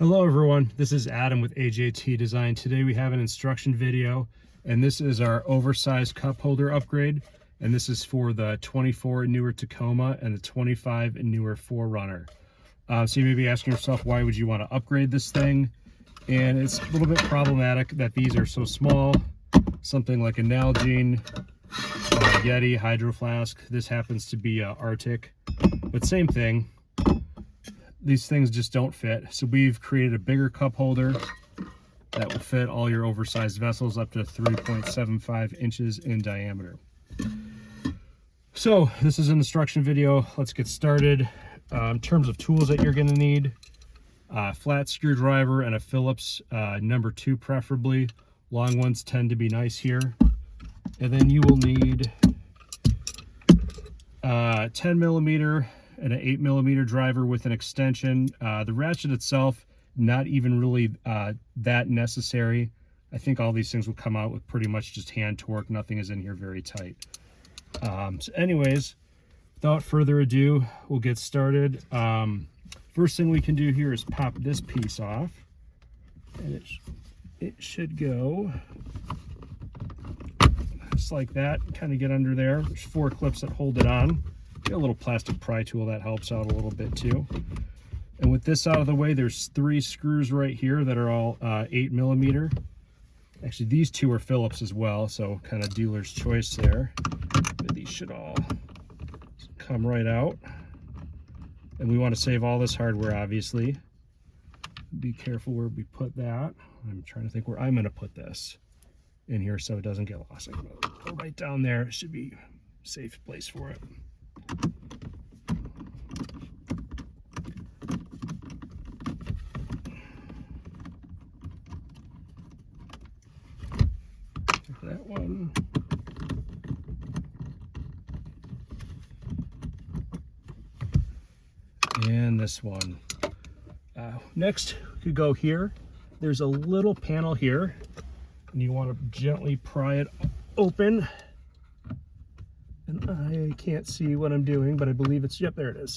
Hello everyone, this is Adam with AJT Design. Today we have an instruction video, and this is our oversized cup holder upgrade, and this is for the 24 and newer Tacoma and the 25 and newer 4Runner. So you may be asking yourself, why would you want to upgrade this thing? And it's a little bit problematic that these are so small. Something like a Nalgene, Yeti, Hydro Flask. This happens to be Arctic, but same thing. These things just don't fit. So we've created a bigger cup holder that will fit all your oversized vessels up to 3.75 inches in diameter. So this is an instruction video. Let's get started. In terms of tools that you're gonna need, flat screwdriver and a Phillips number 2 preferably. Long ones tend to be nice here. And then you will need 10 millimeter and an 8 millimeter driver with an extension. The ratchet itself, not even really that necessary. I think all these things will come out with pretty much just hand torque. Nothing is in here very tight. So anyways, without further ado, we'll get started. First thing we can do here is pop this piece off, and it should go just like that. Kind of get under there. There's 4 clips that hold it on. Get a little plastic pry tool that helps out a little bit too. And with this out of the way, there's 3 screws right here that are all 8 millimeter. Actually, these 2 are Phillips as well, so kind of dealer's choice there. But these should all come right out. And we want to save all this hardware, obviously. Be careful where we put that. I'm trying to think where I'm going to put this in here so it doesn't get lost. I'm going to go right down there. It should be a safe place for it. That one. And this one. Next, we could go here. There's a little panel here, and you want to gently pry it open. And I can't see what I'm doing, but I believe it's, yep, there it is.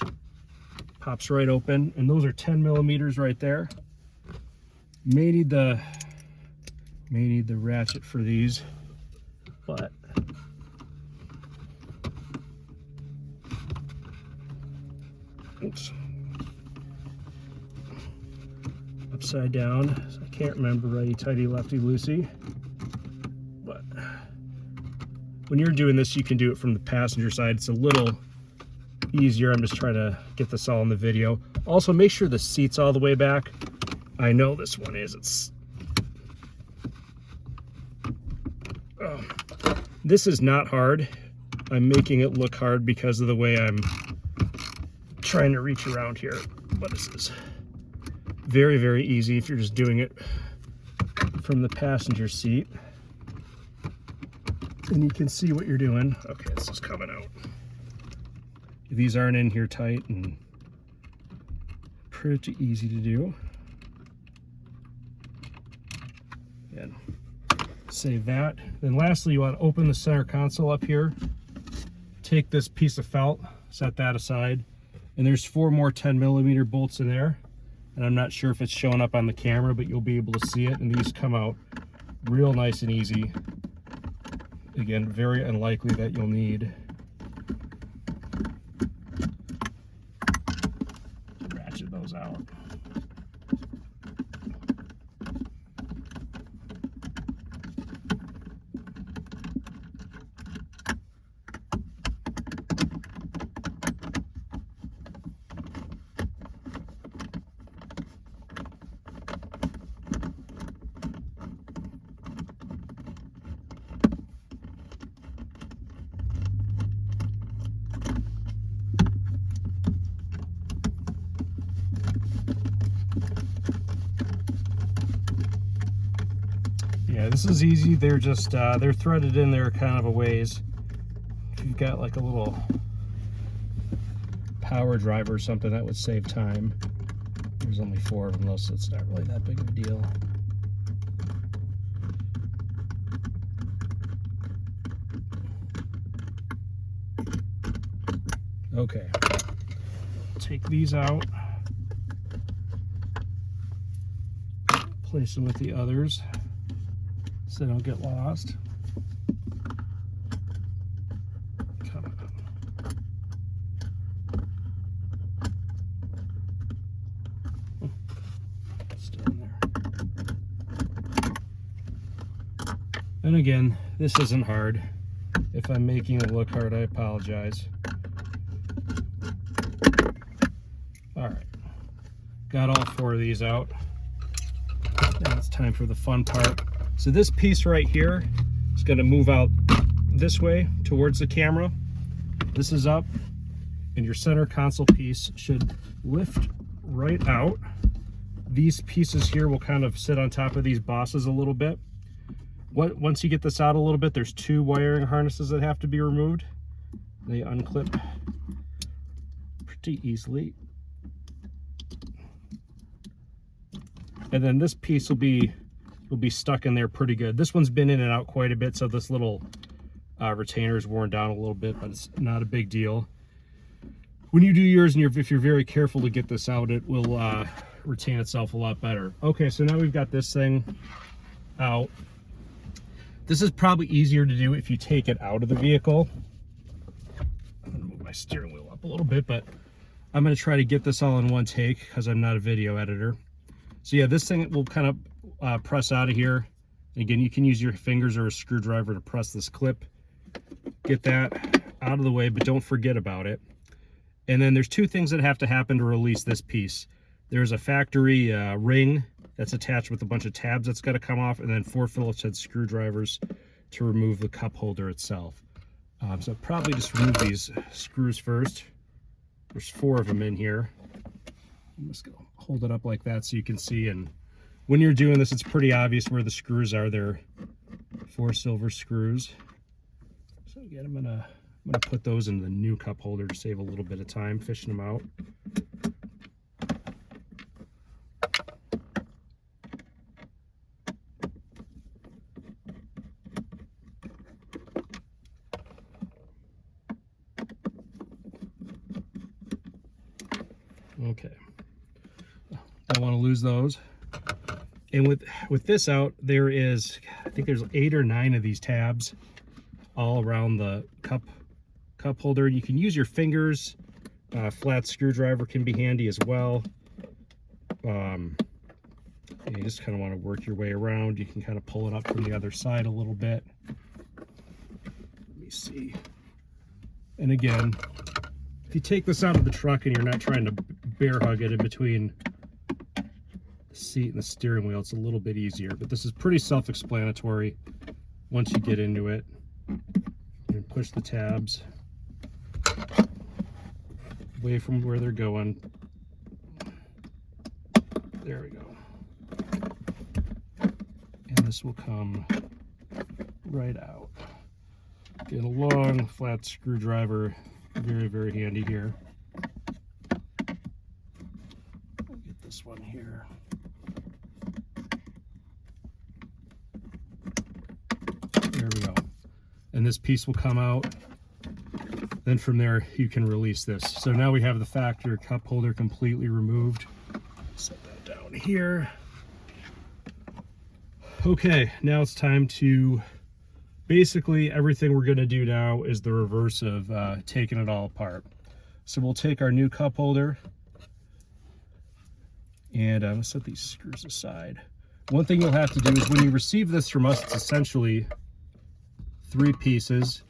Pops right open, and those are 10 millimeters right there. May need the ratchet for these, but oops, upside down. So I can't remember righty tighty lefty loosey, but when you're doing this, you can do it from the passenger side. It's a little easier. I'm just trying to get this all in the video. Also, make sure the seat's all the way back. I know this one is. It's this is not hard. I'm making it look hard because of the way I'm trying to reach around here. But this is very, very easy if you're just doing it from the passenger seat. And you can see what you're doing. Okay, this is coming out. These aren't in here tight and pretty easy to do. And save that. Then lastly, you want to open the center console up here. Take this piece of felt, set that aside. And there's 4 more 10 millimeter bolts in there. And I'm not sure if it's showing up on the camera, but you'll be able to see it. And these come out real nice and easy. Again, very unlikely that you'll need to ratchet those out. Yeah, this is easy. They're just they're threaded in there kind of a ways. If you've got like a little power driver or something, that would save time. There's only 4 of them though, so it's not really that big of a deal. Okay, take these out. Place them with the others so they don't get lost. Come on. Still in there. And again, this isn't hard. If I'm making it look hard, I apologize. All right, got all 4 of these out. Now it's time for the fun part. So this piece right here is going to move out this way towards the camera. This is up, and your center console piece should lift right out. These pieces here will kind of sit on top of these bosses a little bit. Once you get this out a little bit, there's 2 wiring harnesses that have to be removed. They unclip pretty easily. And then this piece will be stuck in there pretty good. This one's been in and out quite a bit, so this little retainer is worn down a little bit, but it's not a big deal. When you do yours, and if you're very careful to get this out, it will retain itself a lot better. Okay, so now we've got this thing out. This is probably easier to do if you take it out of the vehicle. I'm gonna move my steering wheel up a little bit, but I'm gonna try to get this all in one take because I'm not a video editor. So yeah, this thing will kind of press out of here. Again, you can use your fingers or a screwdriver to press this clip. Get that out of the way, but don't forget about it. And then there's 2 things that have to happen to release this piece. There's a factory ring that's attached with a bunch of tabs that's got to come off, and then 4 Phillips head screwdrivers to remove the cup holder itself. So I'll probably just remove these screws first. There's 4 of them in here. I'm just gonna hold it up like that so you can see, and when you're doing this, it's pretty obvious where the screws are. They're 4 silver screws. So again, I'm gonna put those in the new cup holder to save a little bit of time fishing them out. Okay, don't want to lose those. And with this out, there is, I think there's 8 or 9 of these tabs all around the cup holder. You can use your fingers. Flat screwdriver can be handy as well. You just kind of want to work your way around. You can kind of pull it up from the other side a little bit. Let me see. And again, if you take this out of the truck and you're not trying to bear hug it in between the seat and the steering wheel, it's a little bit easier, but this is pretty self-explanatory once you get into it. And push the tabs away from where they're going. There we go. And this will come right out. Get a long flat screwdriver, very, very handy here. I'll get this one here. There we go. And this piece will come out. Then from there, you can release this. So now we have the factory cup holder completely removed. Set that down here. Okay, now it's time to, basically everything we're gonna do now is the reverse of taking it all apart. So we'll take our new cup holder and I'm gonna set these screws aside. One thing you'll have to do is when you receive this from us, it's essentially 3 pieces.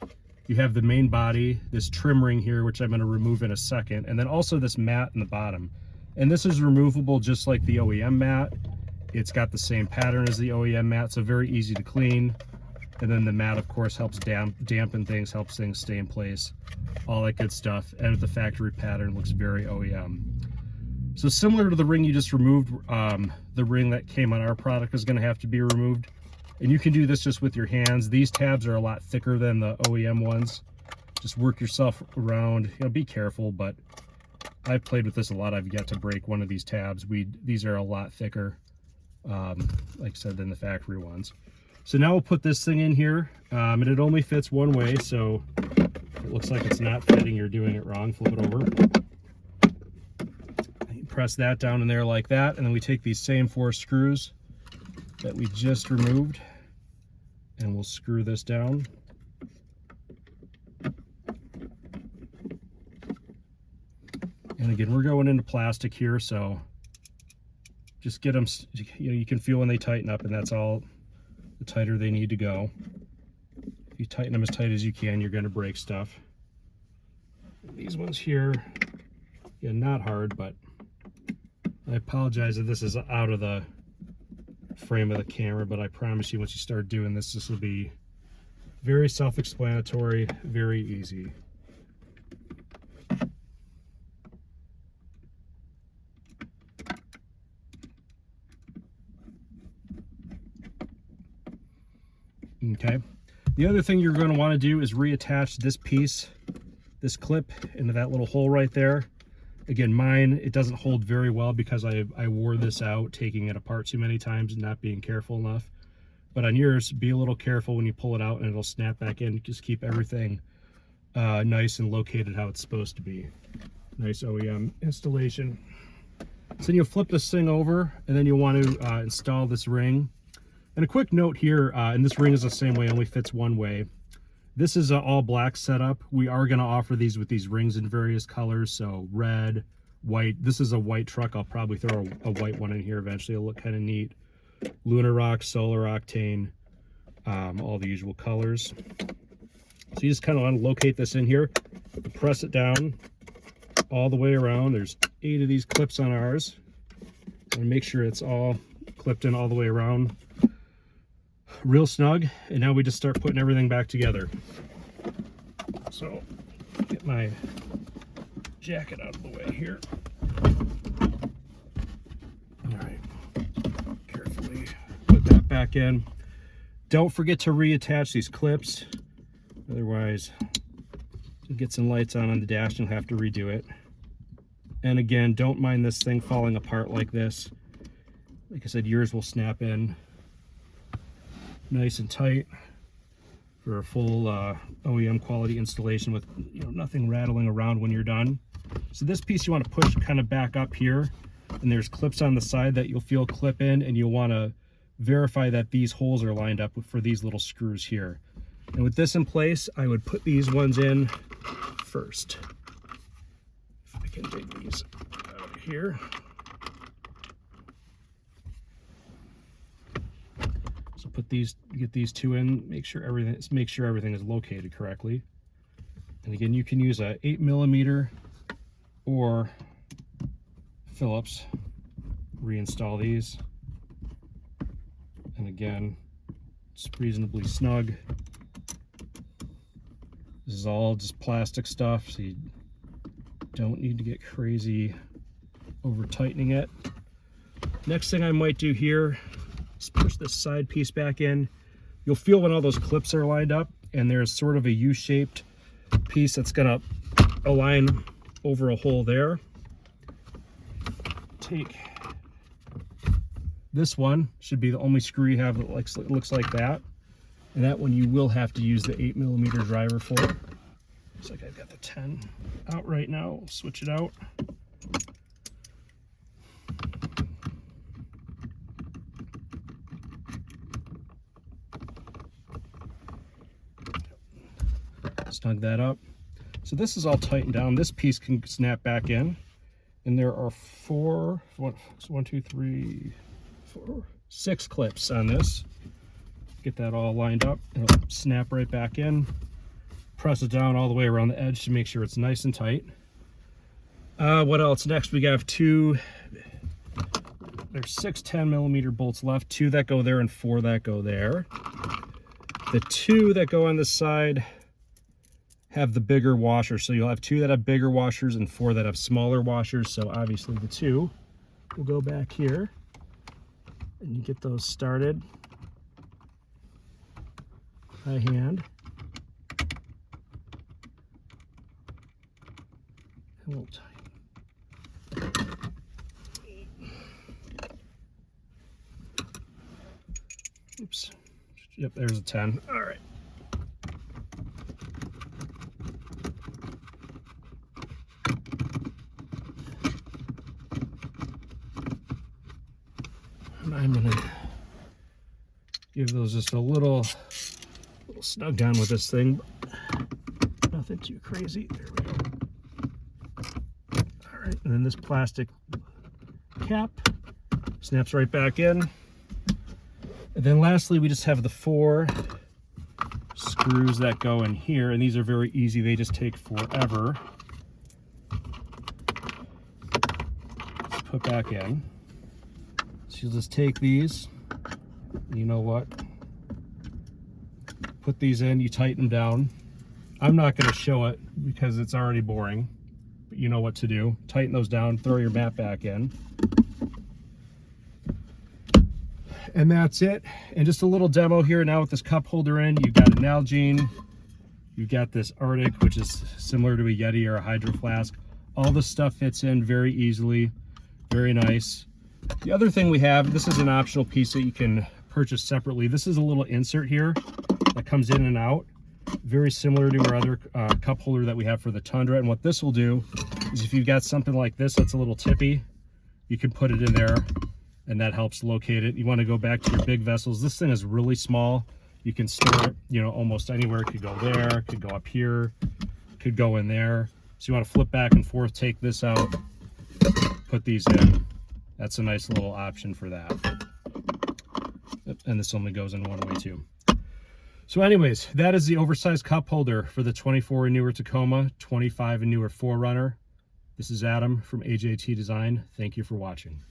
You have the main body, this trim ring here, which I'm gonna remove in a second, and then also this mat in the bottom. And this is removable just like the OEM mat. It's got the same pattern as the OEM mat, so very easy to clean. And then the mat, of course, helps dampen things, helps things stay in place, all that good stuff. And the factory pattern looks very OEM. So similar to the ring you just removed, the ring that came on our product is gonna have to be removed. And you can do this just with your hands. These tabs are a lot thicker than the OEM ones. Just work yourself around, you know, be careful, but I've played with this a lot. I've yet to break one of these tabs. These are a lot thicker, like I said, than the factory ones. So now we'll put this thing in here, and it only fits one way, so if it looks like it's not fitting, you're doing it wrong, flip it over. You press that down in there like that, and then we take these same 4 screws, that we just removed, and we'll screw this down. And again, we're going into plastic here, so just get them, you can feel when they tighten up, and that's all. The tighter they need to go. If you tighten them as tight as you can, you're going to break stuff. These ones here, yeah, not hard, but I apologize if this is out of the frame of the camera, but I promise you once you start doing this, this will be very self-explanatory, very easy. Okay, the other thing you're going to want to do is reattach this piece, this clip, into that little hole right there. Again, mine, it doesn't hold very well because I wore this out taking it apart too many times and not being careful enough. But on yours, be a little careful when you pull it out and it'll snap back in. Just keep everything nice and located how it's supposed to be. Nice OEM installation. So then you'll flip this thing over, and then you'll want to install this ring. And a quick note here, and this ring is the same way, only fits one way. This is an all black setup. We are going to offer these with these rings in various colors, so red, white. This is a white truck. I'll probably throw a white one in here eventually. It'll look kind of neat. Lunar Rock, Solar Octane, all the usual colors. So you just kind of want to locate this in here, press it down all the way around. There's 8 of these clips on ours. And make sure it's all clipped in all the way around. Real snug, and now we just start putting everything back together. So get my jacket out of the way here. All right, carefully put that back in. Don't forget to reattach these clips, otherwise you'll get some lights on the dash and you'll have to redo it. And again, don't mind this thing falling apart like this. Like I said, yours will snap in nice and tight for a full OEM quality installation with nothing rattling around when you're done. So this piece you want to push kind of back up here, and there's clips on the side that you'll feel clip in, and you'll want to verify that these holes are lined up for these little screws here. And with this in place, I would put these ones in first. If I can dig these out of here. Put these, get these 2 in, make sure everything is located correctly. And again, you can use a 8mm or Phillips. Reinstall these. And again, it's reasonably snug. This is all just plastic stuff, so you don't need to get crazy over tightening it. Next thing I might do here, just push this side piece back in. You'll feel when all those clips are lined up, and there's sort of a U-shaped piece that's gonna align over a hole there. Take this one, should be the only screw you have that looks like that. And that one you will have to use the 8mm driver for. Looks like I've got the 10 out right now. We'll switch it out. Snug that up. So this is all tightened down. This piece can snap back in, and there are 6 clips on this. Get that all lined up. It'll snap right back in. Press it down all the way around the edge to make sure it's nice and tight. What else? Next we have there's 6 10mm bolts left, 2 that go there and 4 that go there. The 2 that go on this side have the bigger washers, so you'll have 2 that have bigger washers and 4 that have smaller washers. So obviously the 2 will go back here, and you get those started by hand. And we'll tighten. Oops. Yep, there's a 10. All right. And I'm going to Give those just a little snug down with this thing. Nothing too crazy. There we go. All right, and then this plastic cap snaps right back in. And then lastly, we just have the 4 screws that go in here, and these are very easy. They just take forever. Let's put back in. So you'll just take these, you know what? Put these in, you tighten them down. I'm not going to show it because it's already boring, but you know what to do. Tighten those down, throw your mat back in. And that's it. And just a little demo here now with this cup holder in. You've got an Nalgene, you've got this Arctic, which is similar to a Yeti or a Hydro Flask. All this stuff fits in very easily, very nice. The other thing we have, this is an optional piece that you can purchase separately. This is a little insert here that comes in and out, very similar to our other cup holder that we have for the Tundra. And what this will do is if you've got something like this that's a little tippy, you can put it in there and that helps locate it. You want to go back to your big vessels. This thing is really small. You can store it, you know, almost anywhere. It could go there, it could go up here, could go in there. So you want to flip back and forth, take this out, put these in. That's a nice little option for that. And this only goes in one way too. So anyways, that is the oversized cup holder for the 24 and newer Tacoma, 25 and newer 4Runner. This is Adam from AJT Design. Thank you for watching.